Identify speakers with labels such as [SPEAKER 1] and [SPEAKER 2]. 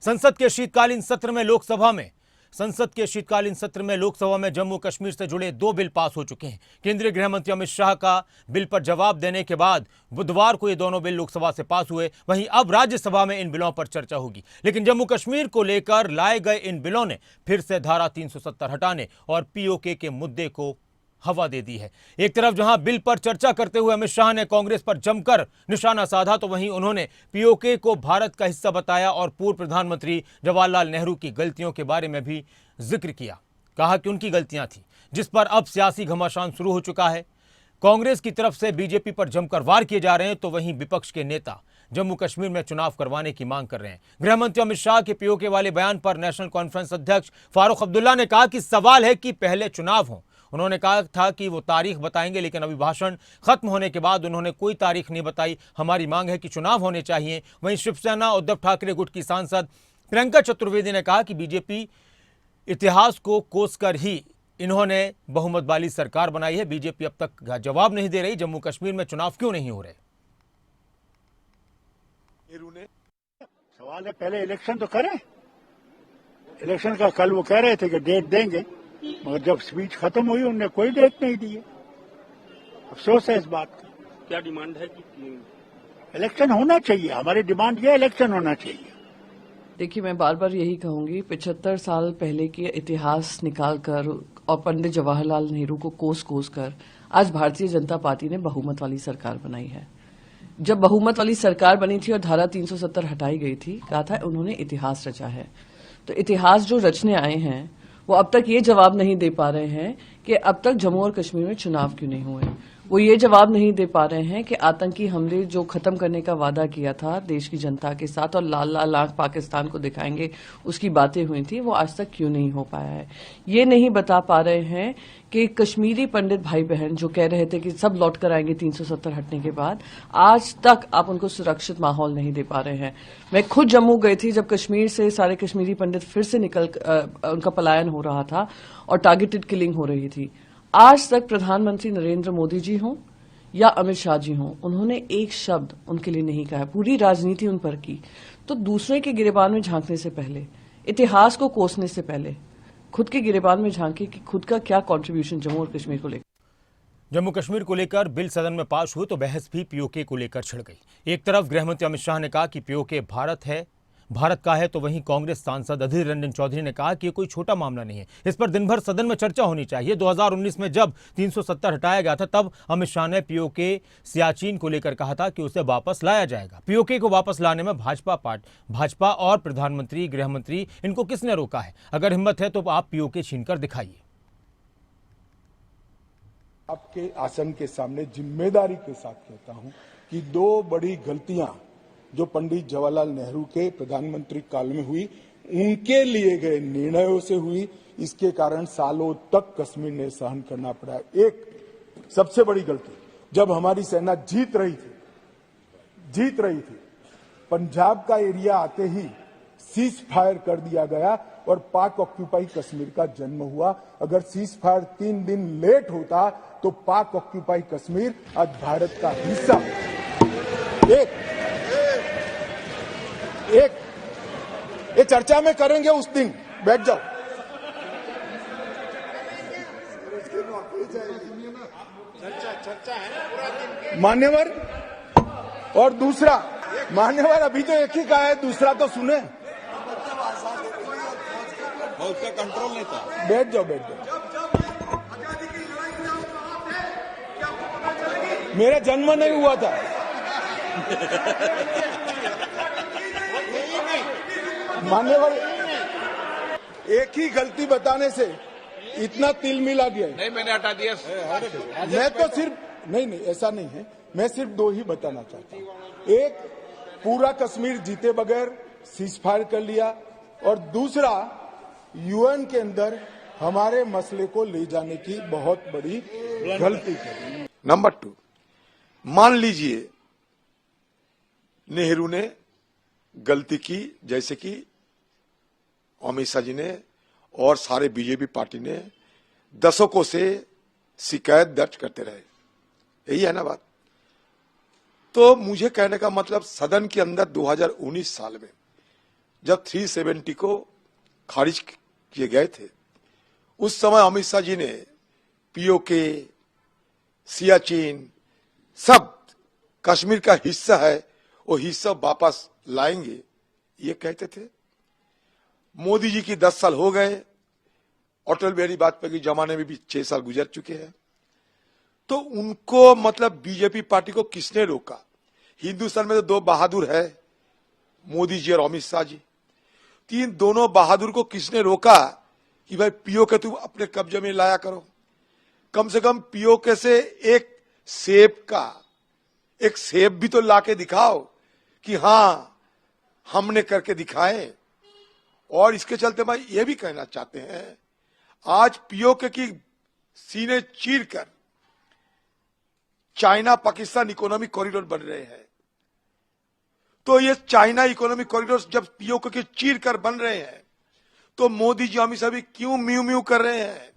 [SPEAKER 1] संसद के शीतकालीन सत्र में लोकसभा में जम्मू कश्मीर से जुड़े 2 बिल पास हो चुके हैं। केंद्रीय गृह मंत्री अमित शाह का बिल पर जवाब देने के बाद बुधवार को ये दोनों बिल लोकसभा से पास हुए। वहीं अब राज्यसभा में इन बिलों पर चर्चा होगी। लेकिन जम्मू कश्मीर को लेकर लाए गए इन बिलों ने फिर से धारा 370 हटाने और पीओके के मुद्दे को हवा दे दी है। एक तरफ जहां बिल पर चर्चा करते हुए अमित शाह ने कांग्रेस पर जमकर निशाना साधा, तो वहीं उन्होंने पीओके को भारत का हिस्सा बताया और पूर्व प्रधानमंत्री जवाहरलाल नेहरू की गलतियों के बारे में भी जिक्र किया। कहा कि उनकी गलतियां थी, जिस पर अब सियासी घमासान शुरू हो चुका है। कांग्रेस की तरफ से बीजेपी पर जमकर वार किए जा रहे हैं, तो वहीं विपक्ष के नेता जम्मू कश्मीर में चुनाव करवाने की मांग कर रहे हैं। गृह मंत्री अमित शाह के पीओके वाले बयान पर नेशनल कॉन्फ्रेंस अध्यक्ष फारूक अब्दुल्ला ने कहा कि सवाल है कि पहले चुनाव हो। उन्होंने कहा था कि वो तारीख बताएंगे, लेकिन अभी भाषण खत्म होने के बाद उन्होंने कोई तारीख नहीं बताई। हमारी मांग है कि चुनाव होने चाहिए। वहीं शिवसेना उद्धव ठाकरे गुट की सांसद प्रियंका चतुर्वेदी ने कहा कि बीजेपी इतिहास को कोसकर ही इन्होंने बहुमत वाली सरकार बनाई है। बीजेपी अब तक जवाब नहीं दे रही, जम्मू कश्मीर में चुनाव क्यों नहीं हो रहे।
[SPEAKER 2] सवाल है पहले इलेक्शन तो करें। इलेक्शन का कल वो कह रहे थे कि डेट देंगे, मगर जब स्पीच खत्म हुई उन्होंने कोई डेट नहीं दी है। अफसोस है इस बात का।
[SPEAKER 3] क्या डिमांड है कि
[SPEAKER 2] इलेक्शन होना चाहिए। हमारी डिमांड ये इलेक्शन होना चाहिए।
[SPEAKER 4] देखिए, मैं बार बार यही कहूंगी, 75 साल पहले के इतिहास निकालकर और पंडित जवाहरलाल नेहरू को कोस कर आज भारतीय जनता पार्टी ने बहुमत वाली सरकार बनाई है। जब बहुमत वाली सरकार बनी थी और धारा 370 हटाई गई थी, कहा था उन्होंने इतिहास रचा है। तो इतिहास जो रचने आए हैं वो अब तक ये जवाब नहीं दे पा रहे हैं कि अब तक जम्मू और कश्मीर में चुनाव क्यों नहीं हुए। वो ये जवाब नहीं दे पा रहे हैं कि आतंकी हमले जो खत्म करने का वादा किया था देश की जनता के साथ और लाल लाल आंख पाकिस्तान को दिखाएंगे, उसकी बातें हुई थी, वो आज तक क्यों नहीं हो पाया है। ये नहीं बता पा रहे हैं कि कश्मीरी पंडित भाई बहन जो कह रहे थे कि सब लौट कर आएंगे 370 हटने के बाद, आज तक आप उनको सुरक्षित माहौल नहीं दे पा रहे हैं। मैं खुद जम्मू गई थी जब कश्मीर से सारे कश्मीरी पंडित फिर से उनका पलायन हो रहा था और टारगेटेड किलिंग हो रही थी। आज तक प्रधानमंत्री नरेंद्र मोदी जी हों या अमित शाह जी हों, उन्होंने एक शब्द उनके लिए नहीं कहा। पूरी राजनीति उन पर की। तो दूसरे के गिरेबान में झांकने से पहले, इतिहास को कोसने से पहले, खुद के गिरेबान में झांके कि खुद का क्या कंट्रीब्यूशन जम्मू और कश्मीर को लेकर।
[SPEAKER 1] जम्मू कश्मीर को लेकर बिल सदन में पास हुए तो बहस भी पीओके को लेकर छिड़ गई। एक तरफ गृह मंत्री अमित शाह ने कहा कि पीओके भारत का है, तो वहीं कांग्रेस सांसद अधीर रंजन चौधरी ने कहा कि ये कोई छोटा मामला नहीं है, इस पर दिन भर सदन में चर्चा होनी चाहिए। 2019 में जब 370 हटाया गया था, तब अमित शाह ने पीओके सियाचिन को लेकर कहा था कि उसे वापस लाया जाएगा। पीओके को वापस लाने में भाजपा और प्रधानमंत्री, गृह मंत्री, इनको किसने रोका है? अगर हिम्मत है तो आप पीओके छीनकर दिखाइए।
[SPEAKER 5] आपके आसन के सामने जिम्मेदारी के साथ कहता हूं कि 2 बड़ी गलतियां जो पंडित जवाहरलाल नेहरू के प्रधानमंत्री काल में हुई, उनके लिए गए निर्णयों से हुई। इसके कारण सालों तक कश्मीर ने सहन करना पड़ा। एक सबसे बड़ी गलती, जब हमारी सेना जीत रही थी, पंजाब का एरिया आते ही सीज फायर कर दिया गया और पाक ऑक्यूपाई कश्मीर का जन्म हुआ। अगर सीज फायर 3 दिन लेट होता तो पाक ऑक्यूपाई कश्मीर आज भारत का हिस्सा। ये चर्चा में करेंगे उस दिन, बैठ जाओ। चर्चा है मान्यवर। और दूसरा, मान्यवर अभी तो एक ही कहा है, दूसरा तो सुने। उसका कंट्रोल नहीं था। बैठ जाओ। मेरा जन्म नहीं हुआ था। मान्यवर, एक ही गलती बताने से इतना तिल मिला गया। नहीं, मैंने हटा दिया। मैं तो सिर्फ नहीं, ऐसा नहीं है। मैं सिर्फ 2 ही बताना चाहता हूं। एक, पूरा कश्मीर जीते बगैर सीज फायर कर लिया, और दूसरा, यूएन के अंदर हमारे मसले को ले जाने की बहुत बड़ी गलती की।
[SPEAKER 6] नंबर 2, मान लीजिए नेहरू ने गलती की, जैसे कि अमित शाह जी ने और सारे बीजेपी पार्टी ने दशकों से शिकायत दर्ज करते रहे। यही है ना बात। तो मुझे कहने का मतलब, सदन के अंदर 2019 साल में जब 370 को खारिज किए गए थे, उस समय अमित शाह जी ने पीओके, सियाचिन सब कश्मीर का हिस्सा है, वो हिस्सा वापस लाएंगे, ये कहते थे। मोदी जी की 10 साल हो गए, अटल बिहारी वाजपेयी के जमाने में भी 6 साल गुजर चुके हैं। तो उनको मतलब बीजेपी पार्टी को किसने रोका? हिंदुस्तान में तो 2 बहादुर है, मोदी जी और अमित शाह जी। दोनों बहादुर को किसने रोका कि भाई पीओके तुम अपने कब्जे में लाया करो? कम से कम पीओके से एक सेब भी तो लाके दिखाओ कि हां हमने करके दिखाए। और इसके चलते मैं ये भी कहना चाहते हैं, आज पीओके की सीने चीरकर चाइना पाकिस्तान इकोनॉमिक कॉरिडोर बन रहे हैं। तो ये चाइना इकोनॉमिक कॉरिडोर जब पीओके के चीर कर बन रहे हैं, तो मोदी जी अमित शाह भी क्यों म्यू म्यू कर रहे हैं?